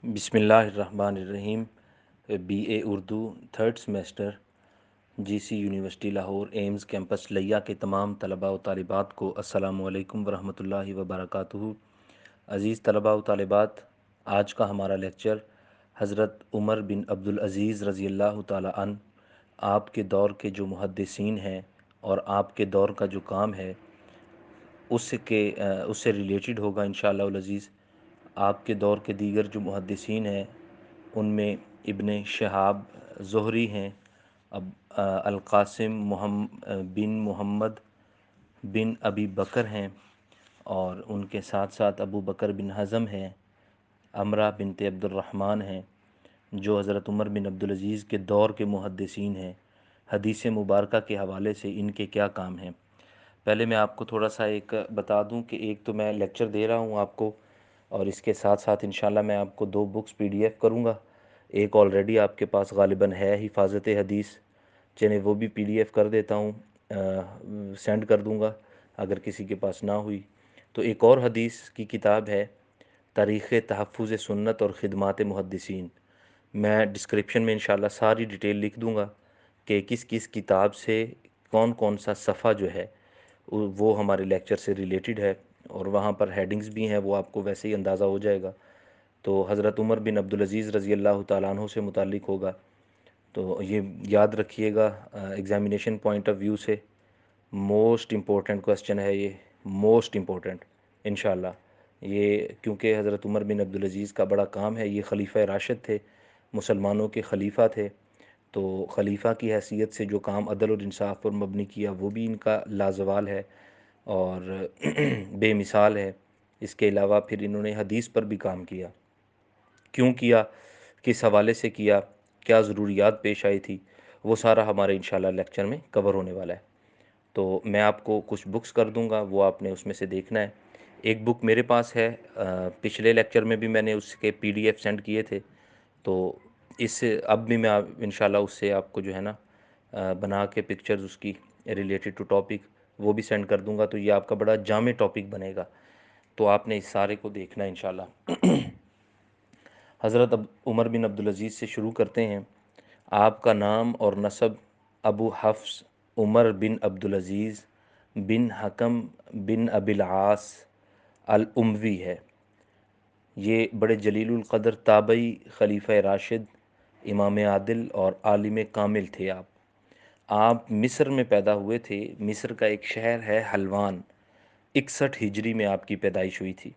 بسم اللہ الرحمن الرحیم۔ B A Urdu third semester, G C university Lahore ایمز کیمپس لیا کے تمام طلباء و طالبات کو السلام علیکم ورحمۃ اللہ وبرکاتہ۔ عزیز طلباء و طالبات، آج کا ہمارا لیکچر حضرت عمر بن عبدالعزیز رضی اللہ تعالی عنہ، آپ کے دور کے جو محدثین ہیں اور آپ کے دور کا جو کام ہے اس سے ریلیٹڈ ہوگا انشاءاللہ العزیز۔ آپ کے دور کے دیگر جو محدثین ہیں ان میں ابن شہاب زہری ہیں، القاسم بن محمد بن ابی بکر ہیں، اور ان کے ساتھ ساتھ ابو بکر بن حزم ہیں، امرہ بنت عبد الرحمن ہیں، جو حضرت عمر بن عبدالعزیز کے دور کے محدثین ہیں۔ حدیث مبارکہ کے حوالے سے ان کے کیا کام ہیں؟ پہلے میں آپ کو تھوڑا سا ایک بتا دوں کہ ایک تو میں لیکچر دے رہا ہوں آپ کو، اور اس کے ساتھ ساتھ انشاءاللہ میں آپ کو 2 بکس پی ڈی ایف کروں گا۔ ایک آلریڈی آپ کے پاس غالباً ہے، حفاظت حدیث، چلیں وہ بھی پی ڈی ایف کر دیتا ہوں، سینڈ کر دوں گا اگر کسی کے پاس نہ ہوئی تو۔ ایک اور حدیث کی کتاب ہے تاریخ تحفظ سنت اور خدمات محدثین۔ میں ڈسکرپشن میں انشاءاللہ ساری ڈیٹیل لکھ دوں گا کہ کس کس کتاب سے کون کون سا صفحہ جو ہے وہ ہمارے لیکچر سے ریلیٹڈ ہے، اور وہاں پر ہیڈنگز بھی ہیں، وہ آپ کو ویسے ہی اندازہ ہو جائے گا۔ تو حضرت عمر بن عبدالعزیز رضی اللہ تعالیٰ عنہ سے متعلق ہوگا، تو یہ یاد رکھیے گا ایگزامینیشن پوائنٹ آف ویو سے موسٹ امپورٹنٹ کوسچن ہے یہ، موسٹ امپورٹنٹ انشاءاللہ یہ، کیونکہ حضرت عمر بن عبدالعزیز کا بڑا کام ہے۔ یہ خلیفہ راشد تھے، مسلمانوں کے خلیفہ تھے، تو خلیفہ کی حیثیت سے جو کام عدل اور انصاف پر مبنی کیا وہ بھی ان کا لازوال ہے اور بے مثال ہے۔ اس کے علاوہ پھر انہوں نے حدیث پر بھی کام کیا۔ کیوں کیا، کس حوالے سے کیا، کیا ضروریات پیش آئی تھی، وہ سارا ہمارے انشاءاللہ لیکچر میں کور ہونے والا ہے۔ تو میں آپ کو کچھ بکس کر دوں گا، وہ آپ نے اس میں سے دیکھنا ہے۔ ایک بک میرے پاس ہے، پچھلے لیکچر میں بھی میں نے اس کے پی ڈی ایف سینڈ کیے تھے، تو اس سے اب بھی میں انشاءاللہ اس سے آپ کو جو ہے نا بنا کے پکچرز اس کی ریلیٹڈ ٹو ٹاپک وہ بھی سینڈ کر دوں گا، تو یہ آپ کا بڑا جامع ٹاپک بنے گا، تو آپ نے اس سارے کو دیکھنا ہے انشاءاللہ۔ حضرت عمر بن عبدالعزیز سے شروع کرتے ہیں۔ آپ کا نام اور نسب ابو حفص عمر بن عبدالعزیز بن حکم بن ابی العاص الاموی ہے۔ یہ بڑے جلیل القدر تابعی خلیفہ راشد، امام عادل اور عالم کامل تھے۔ آپ مصر میں پیدا ہوئے تھے۔ مصر کا ایک شہر ہے حلوان، 61 ہجری میں آپ کی پیدائش ہوئی تھی۔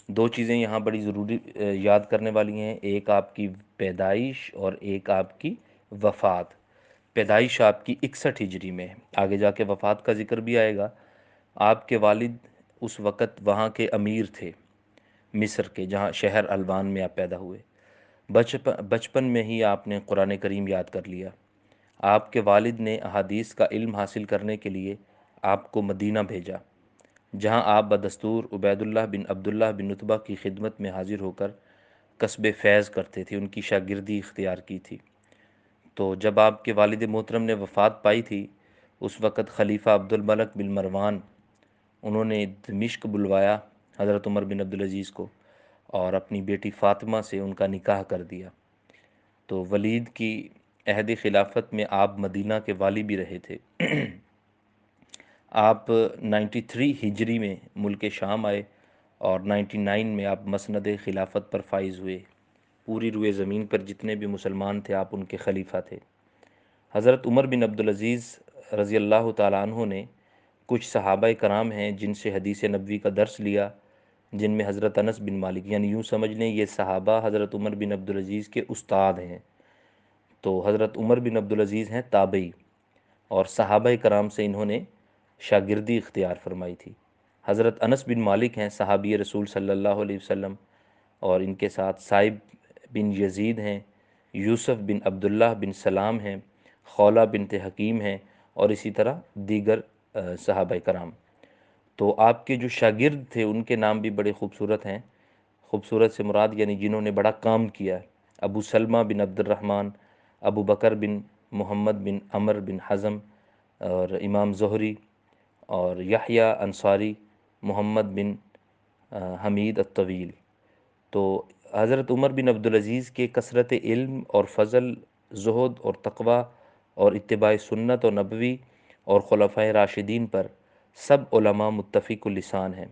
2 چیزیں یہاں بڑی ضروری یاد کرنے والی ہیں، ایک آپ کی پیدائش اور ایک آپ کی وفات۔ پیدائش آپ کی 61 ہجری میں ہے، آگے جا کے وفات کا ذکر بھی آئے گا۔ آپ کے والد اس وقت وہاں کے امیر تھے، مصر کے، جہاں شہر الوان میں آپ پیدا ہوئے۔ بچپن میں ہی آپ نے قرآن کریم یاد کر لیا۔ آپ کے والد نے احادیث کا علم حاصل کرنے کے لیے آپ کو مدینہ بھیجا، جہاں آپ بدستور عبید اللہ بن عبداللہ بن عتبہ کی خدمت میں حاضر ہو کر کسب فیض کرتے تھے، ان کی شاگردی اختیار کی تھی۔ تو جب آپ کے والد محترم نے وفات پائی تھی، اس وقت خلیفہ عبد الملک بن مروان، انہوں نے دمشق بلوایا حضرت عمر بن عبدالعزیز کو اور اپنی بیٹی فاطمہ سے ان کا نکاح کر دیا۔ تو ولید کی عہد خلافت میں آپ مدینہ کے والی بھی رہے تھے۔ آپ 93 ہجری میں ملک شام آئے اور 99 میں آپ مسند خلافت پر فائز ہوئے۔ پوری روئے زمین پر جتنے بھی مسلمان تھے آپ ان کے خلیفہ تھے۔ حضرت عمر بن عبدالعزیز رضی اللہ تعالیٰ عنہ نے کچھ صحابہ کرام ہیں جن سے حدیث نبوی کا درس لیا، جن میں حضرت انس بن مالک، یعنی یوں سمجھ لیں یہ صحابہ حضرت عمر بن عبدالعزیز کے استاد ہیں۔ تو حضرت عمر بن عبدالعزیز ہیں تابعی، اور صحابہ کرام سے انہوں نے شاگردی اختیار فرمائی تھی۔ حضرت انس بن مالک ہیں صحابی رسول صلی اللہ علیہ وسلم، اور ان کے ساتھ صائب بن یزید ہیں، یوسف بن عبداللہ بن سلام ہیں، خولہ بنت حکیم ہیں، اور اسی طرح دیگر صحابہ کرام۔ تو آپ کے جو شاگرد تھے ان کے نام بھی بڑے خوبصورت ہیں۔ خوبصورت سے مراد یعنی جنہوں نے بڑا کام کیا ہے: ابو سلمہ بن عبد الرحمن، ابو بکر بن محمد بن عمر بن حزم، اور امام زہری، اور یحییٰ انصاری، محمد بن حمید الطویل۔ تو حضرت عمر بن عبدالعزیز کے کثرت علم اور فضل، زہد اور تقوی اور اتباع سنت و نبوی اور خلفائے راشدین پر سب علماء متفق اللسان ہیں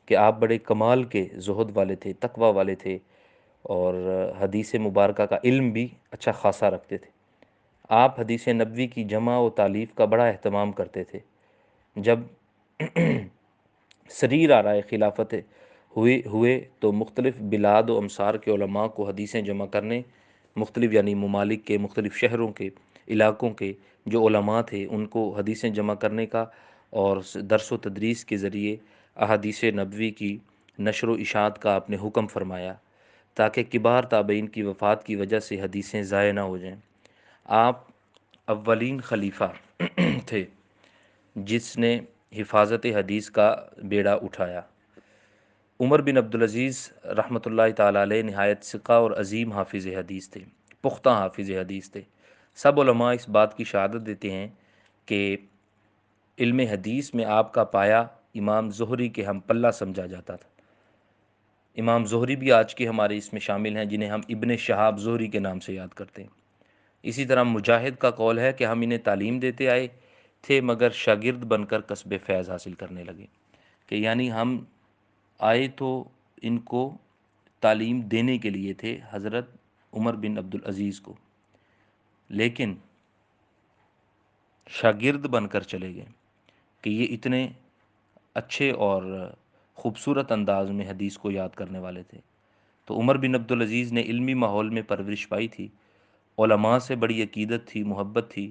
کہ آپ بڑے کمال کے زہد والے تھے، تقوی والے تھے، اور حدیث مبارکہ کا علم بھی اچھا خاصا رکھتے تھے۔ آپ حدیث نبوی کی جمع و تالیف کا بڑا اہتمام کرتے تھے۔ جب سریر آرائے خلافت ہوئے تو مختلف بلاد و امصار کے علماء کو حدیثیں جمع کرنے، مختلف یعنی ممالک کے، مختلف شہروں کے، علاقوں کے جو علماء تھے ان کو حدیثیں جمع کرنے کا اور درس و تدریس کے ذریعے احادیث نبوی کی نشر و اشاعت کا آپ نے حکم فرمایا، تاکہ کبار تابعین کی وفات کی وجہ سے حدیثیں ضائع نہ ہو جائیں۔ آپ اولین خلیفہ تھے جس نے حفاظت حدیث کا بیڑا اٹھایا۔ عمر بن عبدالعزیز رحمۃ اللہ تعالیٰ علیہ نہایت ثقہ اور عظیم حافظ حدیث تھے، پختہ حافظ حدیث تھے۔ سب علماء اس بات کی شہادت دیتے ہیں کہ علم حدیث میں آپ کا پایا امام زہری کے ہم پلہ سمجھا جاتا تھا۔ امام زہری بھی آج کے ہمارے اس میں شامل ہیں، جنہیں ہم ابن شہاب زہری کے نام سے یاد کرتے ہیں۔ اسی طرح مجاہد کا قول ہے کہ ہم انہیں تعلیم دیتے آئے تھے مگر شاگرد بن کر کسب فیض حاصل کرنے لگے، کہ یعنی ہم آئے تو ان کو تعلیم دینے کے لیے تھے، حضرت عمر بن عبدالعزیز کو، لیکن شاگرد بن کر چلے گئے کہ یہ اتنے اچھے اور خوبصورت انداز میں حدیث کو یاد کرنے والے تھے۔ تو عمر بن عبدالعزیز نے علمی ماحول میں پرورش پائی تھی، علماء سے بڑی عقیدت تھی، محبت تھی،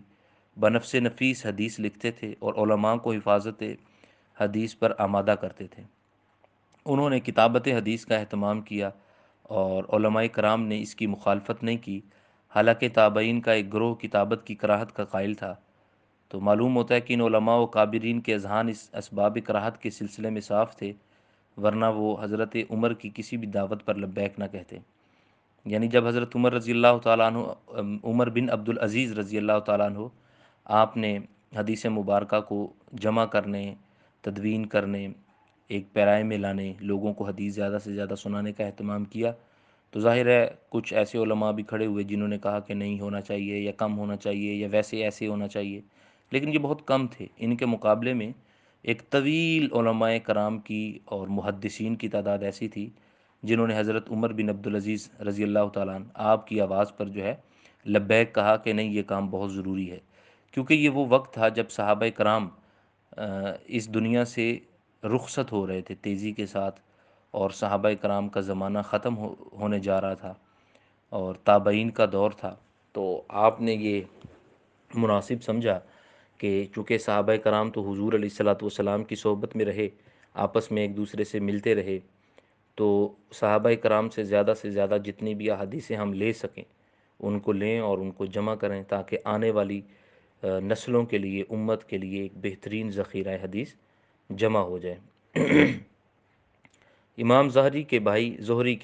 بنفس نفیس حدیث لکھتے تھے اور علماء کو حفاظت حدیث پر آمادہ کرتے تھے۔ انہوں نے کتابت حدیث کا اہتمام کیا اور علماء کرام نے اس کی مخالفت نہیں کی، حالانکہ تابعین کا ایک گروہ کتابت کی کراہت کا قائل تھا۔ تو معلوم ہوتا ہے کہ ان علماء و کابرین کے اذہان اس اسباب کراہت کے سلسلے میں صاف تھے، ورنہ وہ حضرت عمر کی کسی بھی دعوت پر لبیک نہ کہتے۔ یعنی جب حضرت عمر رضی اللہ تعالیٰ عنہ، عمر بن عبدالعزیز رضی اللہ تعالیٰ عنہ، آپ نے حدیث مبارکہ کو جمع کرنے، تدوین کرنے، ایک پیرائے میں لانے، لوگوں کو حدیث زیادہ سے زیادہ سنانے کا اہتمام کیا، تو ظاہر ہے کچھ ایسے علماء بھی کھڑے ہوئے جنہوں نے کہا کہ نہیں ہونا چاہیے، یا کم ہونا چاہیے، یا ویسے ایسے ہونا چاہیے، لیکن یہ بہت کم تھے۔ ان کے مقابلے میں ایک طویل علماء کرام کی اور محدثین کی تعداد ایسی تھی جنہوں نے حضرت عمر بن عبدالعزیز رضی اللہ تعالیٰ عنہ آپ کی آواز پر جو ہے لبیک کہا کہ نہیں، یہ کام بہت ضروری ہے، کیونکہ یہ وہ وقت تھا جب صحابہ کرام اس دنیا سے رخصت ہو رہے تھے تیزی کے ساتھ، اور صحابہ کرام کا زمانہ ختم ہونے جا رہا تھا اور تابعین کا دور تھا۔ تو آپ نے یہ مناسب سمجھا کہ چونکہ صحابہ کرام تو حضور علیہ الصلوۃ والسلام کی صحبت میں رہے، آپس میں ایک دوسرے سے ملتے رہے، تو صحابہ کرام سے زیادہ جتنی بھی احادیثیں ہم لے سکیں ان کو لیں اور ان کو جمع کریں، تاکہ آنے والی نسلوں کے لیے، امت کے لیے ایک بہترین ذخیرہ حدیث جمع ہو جائے۔ امام زہری کے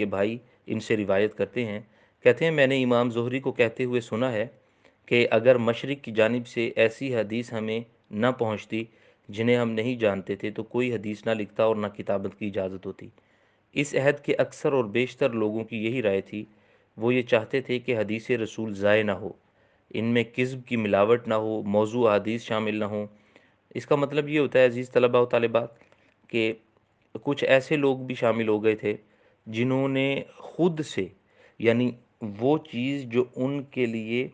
بھائی ان سے روایت کرتے ہیں، کہتے ہیں میں نے امام زہری کو کہتے ہوئے سنا ہے کہ اگر مشرق کی جانب سے ایسی حدیث ہمیں نہ پہنچتی جنہیں ہم نہیں جانتے تھے تو کوئی حدیث نہ لکھتا اور نہ کتابت کی اجازت ہوتی۔ اس عہد کے اکثر اور بیشتر لوگوں کی یہی رائے تھی، وہ یہ چاہتے تھے کہ حدیث رسول ضائع نہ ہو، ان میں کذب کی ملاوٹ نہ ہو، موضوع حدیث شامل نہ ہوں۔ اس کا مطلب یہ ہوتا ہے عزیز طلباء و طالبات کہ کچھ ایسے لوگ بھی شامل ہو گئے تھے جنہوں نے خود سے، یعنی وہ چیز جو ان کے لیے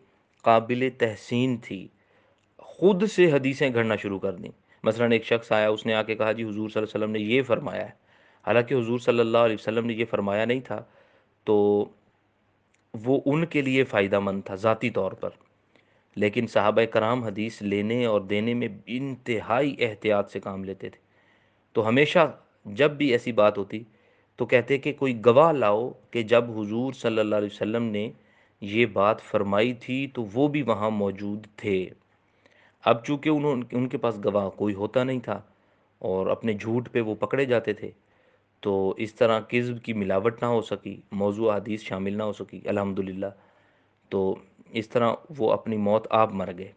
قابل تحسین تھی، خود سے حدیثیں گھڑنا شروع کر دیں۔ مثلا ایک شخص آیا، اس نے آ کے کہا جی حضور صلی اللہ علیہ وسلم نے یہ فرمایا ہے، حالانکہ حضور صلی اللہ علیہ وسلم نے یہ فرمایا نہیں تھا، تو وہ ان کے لیے فائدہ مند تھا ذاتی طور پر، لیکن صحابہ کرام حدیث لینے اور دینے میں انتہائی احتیاط سے کام لیتے تھے۔ تو ہمیشہ جب بھی ایسی بات ہوتی تو کہتے کہ کوئی گواہ لاؤ کہ جب حضور صلی اللہ علیہ وسلم نے یہ بات فرمائی تھی تو وہ بھی وہاں موجود تھے۔ اب چونکہ ان کے پاس گواہ کوئی ہوتا نہیں تھا اور اپنے جھوٹ پہ وہ پکڑے جاتے تھے، تو اس طرح کذب کی ملاوٹ نہ ہو سکی، موضوع حدیث شامل نہ ہو سکی الحمدللہ، تو اس طرح وہ اپنی موت آپ مر گئے۔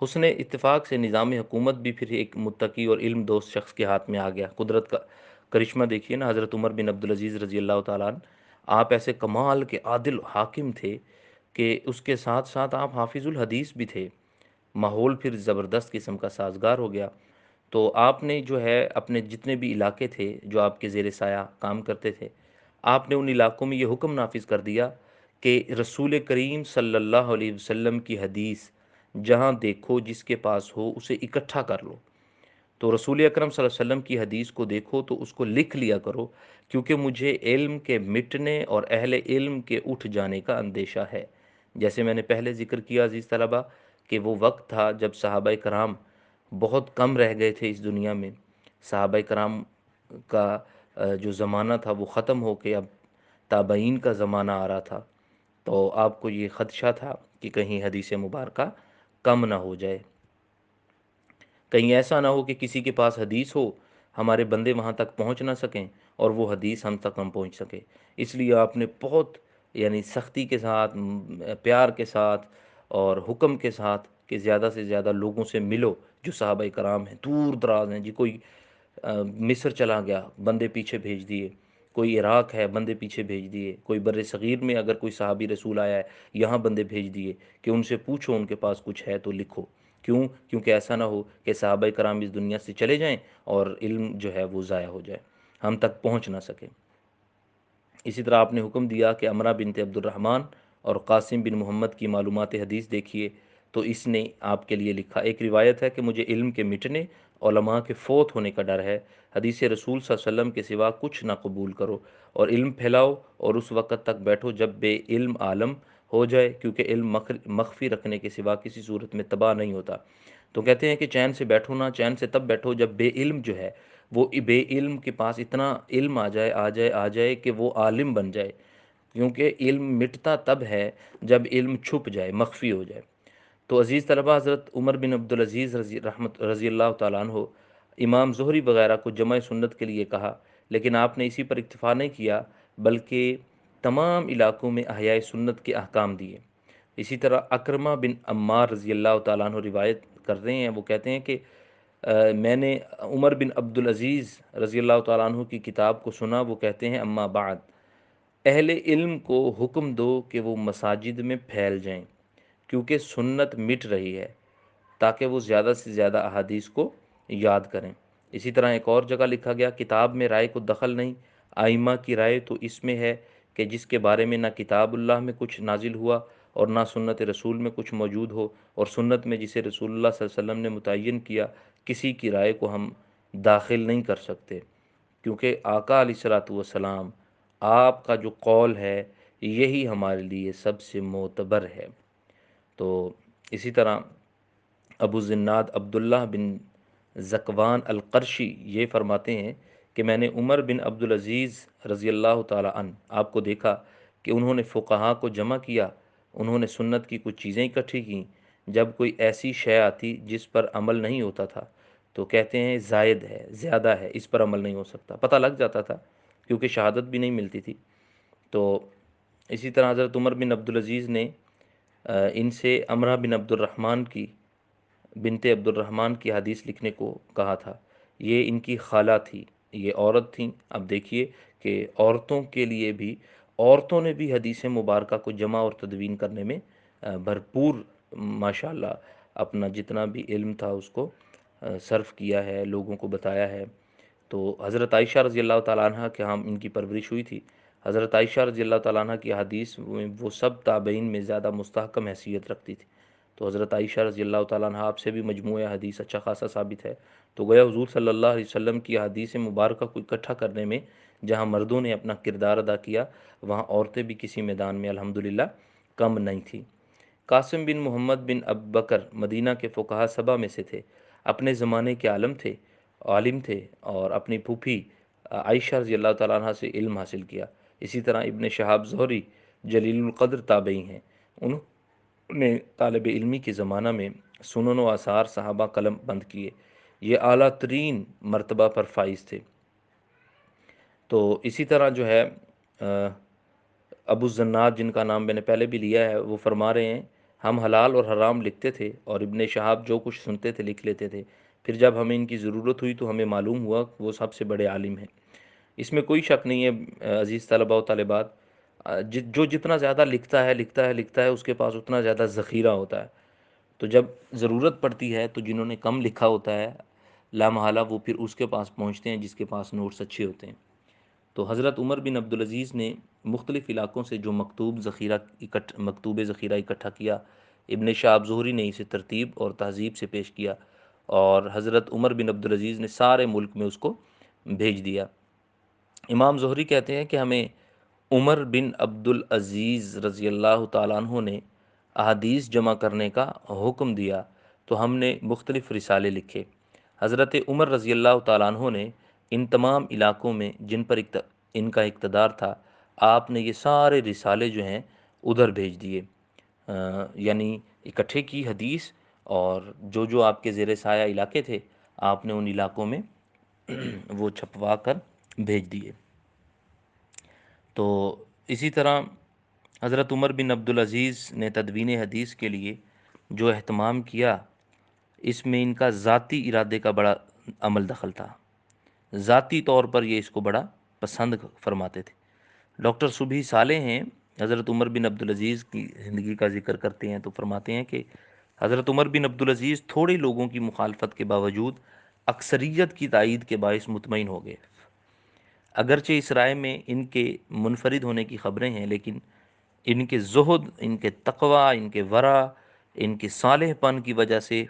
حسن اتفاق سے نظام حکومت بھی پھر ایک متقی اور علم دوست شخص کے ہاتھ میں آ گیا۔ کرشمہ دیکھیے نا، حضرت عمر بن عبدالعزیز رضی اللہ تعالیٰ عنہ، آپ ایسے کمال کے عادل حاکم تھے کہ اس کے ساتھ ساتھ آپ حافظ الحدیث بھی تھے، ماحول پھر زبردست قسم کا سازگار ہو گیا۔ تو آپ نے جو ہے اپنے جتنے بھی علاقے تھے جو آپ کے زیر سایہ کام کرتے تھے، آپ نے ان علاقوں میں یہ حکم نافذ کر دیا کہ رسول کریم صلی اللہ علیہ وسلم کی حدیث جہاں دیکھو جس کے پاس ہو اسے اکٹھا کر لو۔ تو رسول اکرم صلی اللہ علیہ وسلم کی حدیث کو دیکھو تو اس کو لکھ لیا کرو، کیونکہ مجھے علم کے مٹنے اور اہل علم کے اٹھ جانے کا اندیشہ ہے۔ جیسے میں نے پہلے ذکر کیا عزیز طلبہ کہ وہ وقت تھا جب صحابہ کرام بہت کم رہ گئے تھے اس دنیا میں، صحابہ کرام کا جو زمانہ تھا وہ ختم ہو کے اب تابعین کا زمانہ آ رہا تھا، تو آپ کو یہ خدشہ تھا کہ کہیں حدیث مبارکہ کم نہ ہو جائے، کہیں ایسا نہ ہو کہ کسی کے پاس حدیث ہو، ہمارے بندے وہاں تک پہنچ نہ سکیں اور وہ حدیث ہم تک نہ پہنچ سکے۔ اس لیے آپ نے بہت یعنی سختی کے ساتھ، پیار کے ساتھ اور حکم کے ساتھ کہ زیادہ سے زیادہ لوگوں سے ملو جو صحابہ کرام ہیں، دور دراز ہیں جی، کوئی مصر چلا گیا، بندے پیچھے بھیج دیے، کوئی عراق ہے، بندے پیچھے بھیج دیے، کوئی بر صغیر میں اگر کوئی صحابی رسول آیا ہے یہاں بندے بھیج دیے کہ ان سے پوچھو ان کے پاس کچھ ہے تو لکھو۔ کیوں؟ کیونکہ ایسا نہ ہو کہ صحابہ کرام اس دنیا سے چلے جائیں اور علم جو ہے وہ ضائع ہو جائے، ہم تک پہنچ نہ سکے۔ اسی طرح آپ نے حکم دیا کہ امرہ بنت عبد الرحمن اور قاسم بن محمد کی معلومات حدیث دیکھیے، تو اس نے آپ کے لیے لکھا۔ ایک روایت ہے کہ مجھے علم کے مٹنے، علماء کے فوت ہونے کا ڈر ہے، حدیث رسول صلی اللہ علیہ وسلم کے سوا کچھ نہ قبول کرو اور علم پھیلاؤ اور اس وقت تک بیٹھو جب بے علم عالم ہو جائے، کیونکہ علم مخفی رکھنے کے سوا کسی صورت میں تباہ نہیں ہوتا۔ تو کہتے ہیں کہ چین سے بیٹھو نا، چین سے تب بیٹھو جب بے علم جو ہے وہ بے علم کے پاس اتنا علم آ جائے کہ وہ عالم بن جائے، کیونکہ علم مٹتا تب ہے جب علم چھپ جائے، مخفی ہو جائے۔ تو عزیز طلبہ، حضرت عمر بن عبدالعزیز رضی اللہ تعالیٰ عنہ امام زہری وغیرہ کو جمع سنت کے لیے کہا، لیکن آپ نے اسی پر اکتفا نہیں کیا بلکہ تمام علاقوں میں احیاء سنت کے احکام دیے۔ اسی طرح اکرمہ بن عمار رضی اللہ تعالیٰ عنہ روایت کر رہے ہیں، وہ کہتے ہیں کہ میں نے عمر بن عبدالعزیز رضی اللہ تعالیٰ عنہ کی کتاب کو سنا، وہ کہتے ہیں اما بعد، اہل علم کو حکم دو کہ وہ مساجد میں پھیل جائیں، کیونکہ سنت مٹ رہی ہے، تاکہ وہ زیادہ سے زیادہ احادیث کو یاد کریں۔ اسی طرح ایک اور جگہ لکھا گیا، کتاب میں رائے کو دخل نہیں، آئمہ کی رائے تو اس میں ہے کہ جس کے بارے میں نہ کتاب اللہ میں کچھ نازل ہوا اور نہ سنت رسول میں کچھ موجود ہو، اور سنت میں جسے رسول اللہ صلی اللہ علیہ وسلم نے متعین کیا، کسی کی رائے کو ہم داخل نہیں کر سکتے، کیونکہ آقا علیہ الصلوۃ والسلام آپ کا جو قول ہے یہی ہمارے لیے سب سے معتبر ہے۔ تو اسی طرح ابو زناد عبداللہ بن زکوان القرشی یہ فرماتے ہیں کہ میں نے عمر بن عبدالعزیز رضی اللہ تعالی عنہ آپ کو دیکھا کہ انہوں نے فقہا کو جمع کیا، انہوں نے سنت کی کچھ چیزیں اکٹھی کیں، جب کوئی ایسی شے آتی جس پر عمل نہیں ہوتا تھا تو کہتے ہیں زائد ہے، زیادہ ہے، اس پر عمل نہیں ہو سکتا، پتہ لگ جاتا تھا کیونکہ شہادت بھی نہیں ملتی تھی۔ تو اسی طرح حضرت عمر بن عبدالعزیز نے ان سے امرہ بن عبد الرحمن کی بنت عبد الرحمن کی حدیث لکھنے کو کہا تھا، یہ ان کی خالہ تھی، یہ عورت تھیں۔ اب دیکھیے کہ عورتوں کے لیے بھی، عورتوں نے بھی حدیث مبارکہ کو جمع اور تدوین کرنے میں بھرپور ماشاءاللہ اپنا جتنا بھی علم تھا اس کو صرف کیا ہے، لوگوں کو بتایا ہے۔ تو حضرت عائشہ رضی اللہ تعالیٰ عنہ کے ہم ان کی پرورش ہوئی تھی، حضرت عائشہ رضی اللہ تعالیٰ عنہ کی حدیث وہ سب تابعین میں زیادہ مستحکم حیثیت رکھتی تھی، تو حضرت عائشہ رضی اللہ تعالیٰ عنہ آپ سے بھی مجموعہ حدیث اچھا خاصا ثابت ہے۔ تو گویا حضور صلی اللہ علیہ وسلم کی حدیث مبارکہ کو اکٹھا کرنے میں جہاں مردوں نے اپنا کردار ادا کیا، وہاں عورتیں بھی کسی میدان میں الحمدللہ کم نہیں تھیں۔ قاسم بن محمد بن اب بکر مدینہ کے فقہا سبا میں سے تھے، اپنے زمانے کے عالم تھے اور اپنی پھوپھی عائشہ رضی اللہ تعالیٰ عنہ سے علم حاصل کیا۔ اسی طرح ابن شہاب زہری جلیل القدر تابعی ہیں، انہوں نے طالب علمی کے زمانہ میں سنن و آثار صحابہ قلم بند کیے، یہ اعلیٰ ترین مرتبہ پر فائز تھے۔ تو اسی طرح جو ہے ابو الزناد جن کا نام میں نے پہلے بھی لیا ہے، وہ فرما رہے ہیں ہم حلال اور حرام لکھتے تھے اور ابن شہاب جو کچھ سنتے تھے لکھ لیتے تھے، پھر جب ہمیں ان کی ضرورت ہوئی تو ہمیں معلوم ہوا کہ وہ سب سے بڑے عالم ہیں۔ اس میں کوئی شک نہیں ہے عزیز طلباء و طالبات، جو جتنا زیادہ لکھتا ہے اس کے پاس اتنا زیادہ ذخیرہ ہوتا ہے، تو جب ضرورت پڑتی ہے تو جنہوں نے کم لکھا ہوتا ہے لا محالہ وہ پھر اس کے پاس پہنچتے ہیں جس کے پاس نوٹس اچھے ہوتے ہیں۔ تو حضرت عمر بن عبدالعزیز نے مختلف علاقوں سے جو مکتوب ذخیرہ اکٹھا کیا، ابن شہاب زہری نے اسے ترتیب اور تہذیب سے پیش کیا، اور حضرت عمر بن عبدالعزیز نے سارے ملک میں اس کو بھیج دیا۔ امام زہری کہتے ہیں کہ ہمیں عمر بن عبدالعزیز رضی اللہ تعالیٰ عنہ نے احادیث جمع کرنے کا حکم دیا تو ہم نے مختلف رسالے لکھے۔ حضرت عمر رضی اللہ تعالیٰ عنہ نے ان تمام علاقوں میں جن پر ان کا اقتدار تھا، آپ نے یہ سارے رسالے جو ہیں ادھر بھیج دیے، یعنی اکٹھے کی حدیث، اور جو آپ کے زیر سایہ علاقے تھے آپ نے ان علاقوں میں وہ چھپوا کر بھیج دیے۔ تو اسی طرح حضرت عمر بن عبدالعزیز نے تدوین حدیث کے لیے جو اہتمام کیا، اس میں ان کا ذاتی ارادے کا بڑا عمل دخل تھا، ذاتی طور پر یہ اس کو بڑا پسند فرماتے تھے۔ ڈاکٹر صبحی صالح ہیں، حضرت عمر بن عبدالعزیز کی زندگی کا ذکر کرتے ہیں تو فرماتے ہیں کہ حضرت عمر بن عبدالعزیز تھوڑے لوگوں کی مخالفت کے باوجود اکثریت کی تائید کے باعث مطمئن ہو گئے۔ اگرچہ اس رائے میں ان کے منفرد ہونے کی خبریں ہیں، لیکن ان کے زہد، ان کے تقوی، ان کے ورع، ان کے صالح پن کی وجہ سے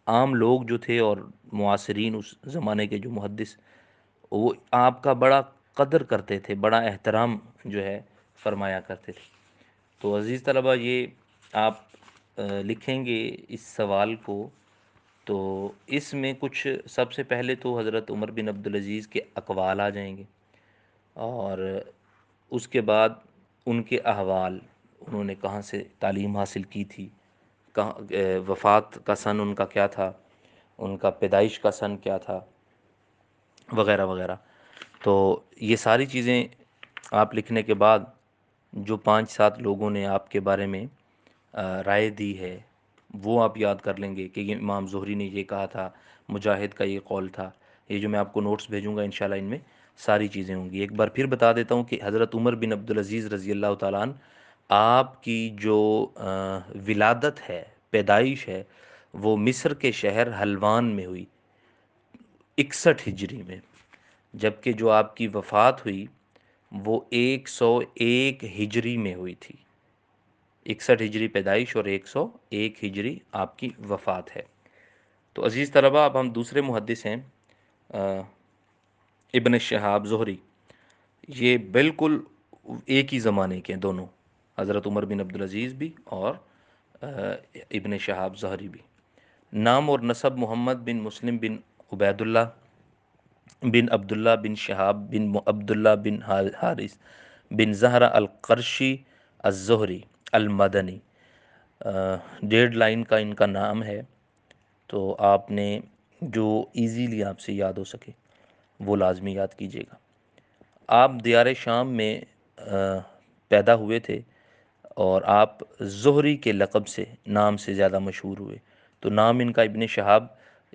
عام لوگ جو تھے اور معاصرین اس زمانے کے جو محدث، وہ آپ کا بڑا قدر کرتے تھے، بڑا احترام جو ہے فرمایا کرتے تھے۔ تو عزیز طلبہ، یہ آپ لکھیں گے اس سوال کو، تو اس میں کچھ سب سے پہلے تو حضرت عمر بن عبدالعزیز کے اقوال آ جائیں گے، اور اس کے بعد ان کے احوال، انہوں نے کہاں سے تعلیم حاصل کی تھی، کہاں وفات کا سن ان کا کیا تھا، ان کا پیدائش کا سن کیا تھا، وغیرہ وغیرہ۔ تو یہ ساری چیزیں آپ لکھنے کے بعد جو 5-7 لوگوں نے آپ کے بارے میں رائے دی ہے وہ آپ یاد کر لیں گے کہ یہ امام زہری نے یہ کہا تھا، مجاہد کا یہ قول تھا۔ یہ جو میں آپ کو نوٹس بھیجوں گا انشاءاللہ ان میں ساری چیزیں ہوں گی۔ ایک بار پھر بتا دیتا ہوں کہ حضرت عمر بن عبدالعزیز رضی اللہ تعالیٰ عنہ، آپ کی جو ولادت ہے، پیدائش ہے، وہ مصر کے شہر حلوان میں ہوئی 61 ہجری میں، جبکہ جو آپ کی وفات ہوئی وہ 101 ہجری میں ہوئی تھی۔ 61 ہجری پیدائش اور 101 ہجری آپ کی وفات ہے۔ تو عزیز طلبہ، اب ہم دوسرے محدث ہیں ابن شہاب زہری۔ یہ بالکل ایک ہی زمانے کے ہیں دونوں، حضرت عمر بن عبدالعزیز بھی اور ابن شہاب زہری بھی۔ نام اور نسب محمد بن مسلم بن عبید اللہ بن عبداللہ بن شہاب بن عبداللہ بن حارث بن زہرہ القرشی الزہری المدنی۔ ڈیڈ لائن کا ان کا نام ہے، تو آپ نے جو ایزیلی آپ سے یاد ہو سکے وہ لازمی یاد کیجیے گا۔ آپ دیار شام میں پیدا ہوئے تھے، اور آپ زہری کے لقب سے، نام سے زیادہ مشہور ہوئے۔ تو نام ان کا ابن شہاب،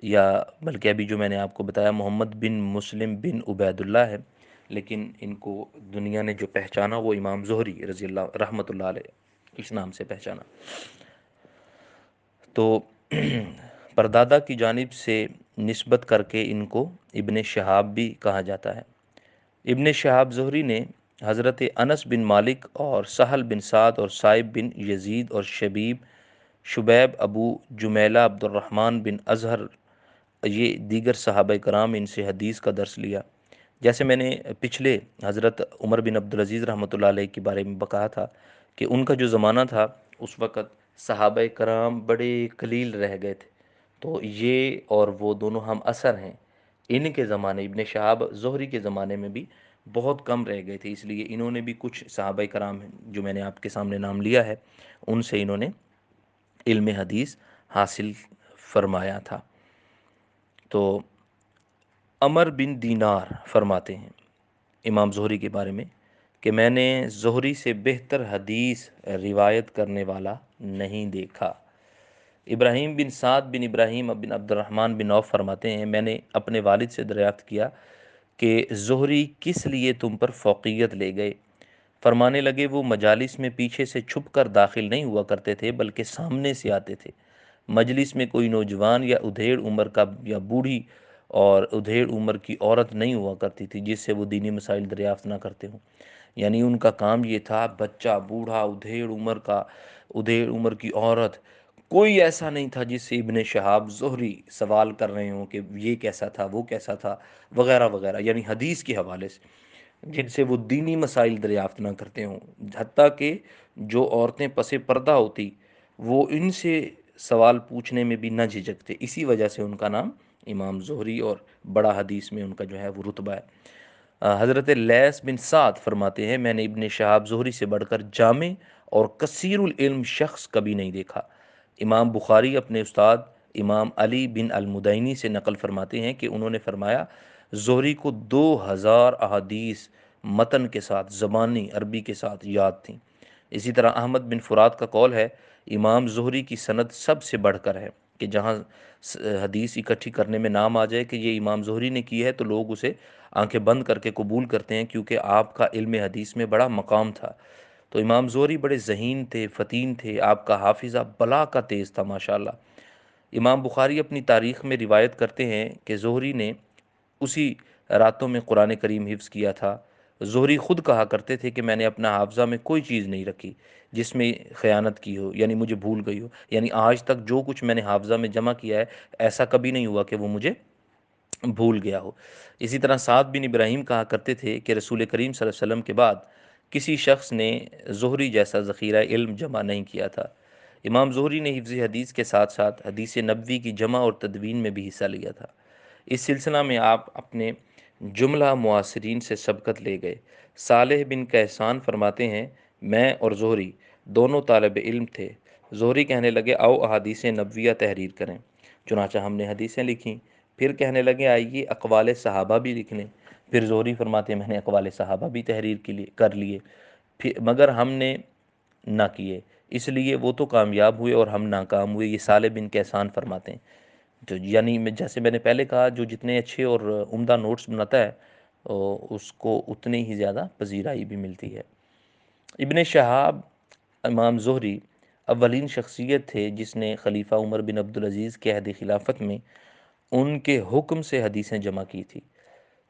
یا بلکہ ابھی جو میں نے آپ کو بتایا محمد بن مسلم بن عبید اللہ ہے، لیکن ان کو دنیا نے جو پہچانا وہ امام زہری رضی اللہ رحمۃ اللہ علیہ اس نام سے پہچانا۔ تو پردادا کی جانب سے نسبت کر کے ان کو ابن شہاب بھی کہا جاتا ہے۔ ابن شہاب زہری نے حضرت انس بن مالک اور سہل بن سعد اور صائب بن یزید اور شبیب ابو جمیلہ عبد الرحمن بن اظہر، یہ دیگر صحابہ کرام، ان سے حدیث کا درس لیا۔ جیسے میں نے پچھلے حضرت عمر بن عبدالعزیز رحمۃ اللہ علیہ کے بارے میں بکا تھا کہ ان کا جو زمانہ تھا اس وقت صحابہ کرام بڑے قلیل رہ گئے تھے، تو یہ اور وہ دونوں ہم عصر ہیں۔ ان کے زمانے، ابن شہاب زہری کے زمانے میں بھی بہت کم رہ گئے تھے، اس لیے انہوں نے بھی کچھ صحابہ کرام جو میں نے آپ کے سامنے نام لیا ہے ان سے انہوں نے علم حدیث حاصل فرمایا تھا۔ تو عمر بن دینار فرماتے ہیں امام زہری کے بارے میں کہ میں نے زہری سے بہتر حدیث روایت کرنے والا نہیں دیکھا۔ ابراہیم بن سعد بن ابراہیم بن عبد الرحمن بن عوف فرماتے ہیں میں نے اپنے والد سے دریافت کیا کہ زہری کس لیے تم پر فوقیت لے گئے؟ فرمانے لگے وہ مجالس میں پیچھے سے چھپ کر داخل نہیں ہوا کرتے تھے بلکہ سامنے سے آتے تھے۔ مجلس میں کوئی نوجوان یا ادھیڑ عمر کا یا بوڑھی اور ادھیڑ عمر کی عورت نہیں ہوا کرتی تھی جس سے وہ دینی مسائل دریافت نہ کرتے ہوں۔ یعنی ان کا کام یہ تھا، بچہ، بوڑھا، ادھیڑ عمر کی عورت، کوئی ایسا نہیں تھا جس سے ابن شہاب زہری سوال کر رہے ہوں کہ یہ کیسا تھا، وہ کیسا تھا، وغیرہ وغیرہ، یعنی حدیث کے حوالے سے جن سے وہ دینی مسائل دریافت نہ کرتے ہوں۔ حتیٰ کہ جو عورتیں پس پردہ ہوتی وہ ان سے سوال پوچھنے میں بھی نہ جھجکتے، اسی وجہ سے ان کا نام امام زہری اور بڑا حدیث میں ان کا جو ہے وہ رتبہ ہے۔ حضرت لیث بن سعد فرماتے ہیں میں نے ابن شہاب زہری سے بڑھ کر جامع اور کثیر العلم شخص کبھی نہیں دیکھا۔ امام بخاری اپنے استاد امام علی بن المدینی سے نقل فرماتے ہیں کہ انہوں نے فرمایا زہری کو 2000 احادیث متن کے ساتھ زبانی عربی کے ساتھ یاد تھیں۔ اسی طرح احمد بن فرات کا قول ہے امام زہری کی سند سب سے بڑھ کر ہے کہ جہاں حدیث اکٹھی کرنے میں نام آ جائے کہ یہ امام زہری نے کی ہے تو لوگ اسے آنکھیں بند کر کے قبول کرتے ہیں، کیونکہ آپ کا علم حدیث میں بڑا مقام تھا۔ تو امام زہری بڑے ذہین تھے، فتین تھے، آپ کا حافظہ بلا کا تیز تھا ماشاءاللہ۔ امام بخاری اپنی تاریخ میں روایت کرتے ہیں کہ زہری نے اسی راتوں میں قرآن کریم حفظ کیا تھا۔ زہری خود کہا کرتے تھے کہ میں نے اپنا حافظہ میں کوئی چیز نہیں رکھی جس میں خیانت کی ہو، یعنی مجھے بھول گئی ہو، یعنی آج تک جو کچھ میں نے حافظہ میں جمع کیا ہے ایسا کبھی نہیں ہوا کہ وہ مجھے بھول گیا ہو۔ اسی طرح سعد بن ابراہیم کہا کرتے تھے کہ رسول کریم صلی اللہ علیہ وسلم کے بعد کسی شخص نے زہری جیسا ذخیرہ علم جمع نہیں کیا تھا۔ امام زہری نے حفظ حدیث کے ساتھ ساتھ حدیث نبوی کی جمع اور تدوین میں بھی حصہ لیا تھا۔ اس سلسلہ میں آپ اپنے جملہ معاصرین سے سبقت لے گئے۔ صالح بن کیسان فرماتے ہیں میں اور زہری دونوں طالب علم تھے۔ زہری کہنے لگے آؤ احادیث نبویہ تحریر کریں، چنانچہ ہم نے حدیثیں لکھیں۔ پھر کہنے لگے آئیے اقوال صحابہ بھی لکھ لیں۔ پھر زہری فرماتے ہیں میں نے اقوال صحابہ بھی تحریر کر لیے، مگر ہم نے نہ کیے، اس لیے وہ تو کامیاب ہوئے اور ہم ناکام ہوئے۔ یہ صالح بن کیسان فرماتے ہیں۔ تو یعنی جیسے میں نے پہلے کہا جو جتنے اچھے اور عمدہ نوٹس بناتا ہے اس کو اتنی ہی زیادہ پذیرائی بھی ملتی ہے۔ ابن شہاب امام زہری اولین شخصیت تھے جس نے خلیفہ عمر بن عبدالعزیز کے عہد خلافت میں ان کے حکم سے حدیثیں جمع کی تھی۔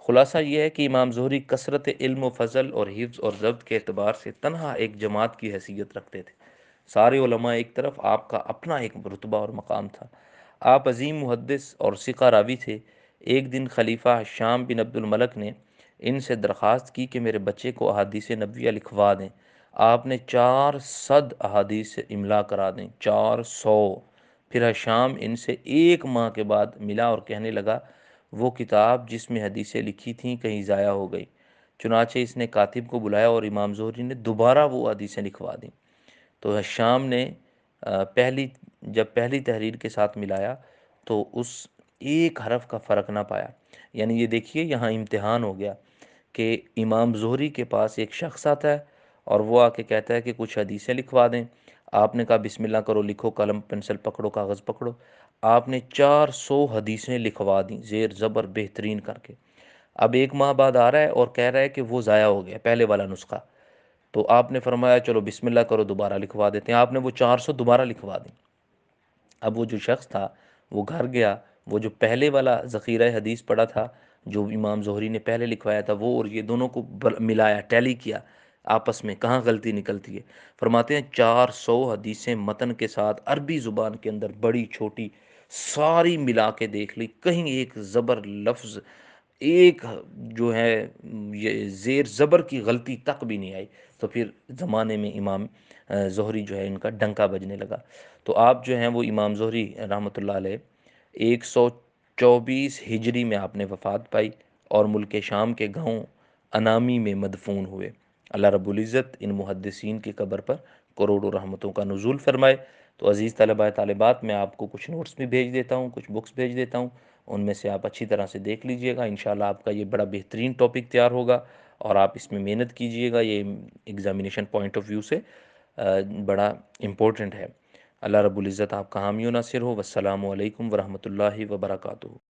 خلاصہ یہ ہے کہ امام زہری کثرت علم و فضل اور حفظ اور ضبط کے اعتبار سے تنہا ایک جماعت کی حیثیت رکھتے تھے۔ سارے علماء ایک طرف، آپ کا اپنا ایک رتبہ اور مقام تھا۔ آپ عظیم محدث اور ثقہ راوی تھے۔ ایک دن خلیفہ شام بن عبد الملک نے ان سے درخواست کی کہ میرے بچے کو احادیث نبویہ لکھوا دیں۔ آپ نے 400 احادیث املا کرا دیں، 400۔ پھر شام ان سے ایک ماہ کے بعد ملا اور کہنے لگا وہ کتاب جس میں حدیثیں لکھی تھیں کہیں ضائع ہو گئی۔ چنانچہ اس نے کاتب کو بلایا اور امام زہری نے دوبارہ وہ حدیثیں لکھوا دیں۔ تو شام نے جب پہلی تحریر کے ساتھ ملایا تو اس ایک حرف کا فرق نہ پایا۔ یعنی یہ دیکھیے یہاں امتحان ہو گیا کہ امام زہری کے پاس ایک شخص آتا ہے اور وہ آ کے کہتا ہے کہ کچھ حدیثیں لکھوا دیں۔ آپ نے کہا بسم اللہ کرو، لکھو، قلم پنسل پکڑو، کاغذ پکڑو۔ آپ نے 400 حدیثیں لکھوا دیں زیر زبر بہترین کر کے۔ اب ایک ماہ بعد آ رہا ہے اور کہہ رہا ہے کہ وہ ضائع ہو گیا پہلے والا نسخہ۔ تو آپ نے فرمایا چلو بسم اللہ کرو، دوبارہ لکھوا دیتے ہیں۔ آپ نے وہ 400 دوبارہ لکھوا دیں۔ اب وہ جو شخص تھا وہ گھر گیا، وہ جو پہلے والا ذخیرہ حدیث پڑا تھا جو امام زہری نے پہلے لکھوایا تھا وہ اور یہ دونوں کو ملایا، ٹیلی کیا آپس میں، کہاں غلطی نکلتی ہے۔ فرماتے ہیں 400 حدیثیں متن کے ساتھ عربی زبان کے اندر بڑی چھوٹی ساری ملا کے دیکھ لی، کہیں ایک زبر لفظ، ایک جو ہے یہ زیر زبر کی غلطی تک بھی نہیں آئی۔ تو پھر زمانے میں امام زہری جو ہے ان کا ڈنکا بجنے لگا۔ تو آپ جو ہیں وہ امام زہری رحمۃ اللہ علیہ 124 ہجری میں آپ نے وفات پائی اور ملک شام کے گاؤں انامی میں مدفون ہوئے۔ اللہ رب العزت ان محدثین کی قبر پر کروڑوں رحمتوں کا نزول فرمائے۔ تو عزیز طلباء طالبات، میں آپ کو کچھ نوٹس بھی بھیج دیتا ہوں، کچھ بکس بھیج دیتا ہوں، ان میں سے آپ اچھی طرح سے دیکھ لیجئے گا۔ انشاءاللہ آپ کا یہ بڑا بہترین ٹاپک تیار ہوگا اور آپ اس میں محنت کیجئے گا۔ یہ ایگزامینیشن پوائنٹ آف ویو سے بڑا امپورٹنٹ ہے۔ اللہ رب العزت آپ کا حامی و ناصر ہو۔ والسلام علیکم ورحمۃ اللہ وبرکاتہ۔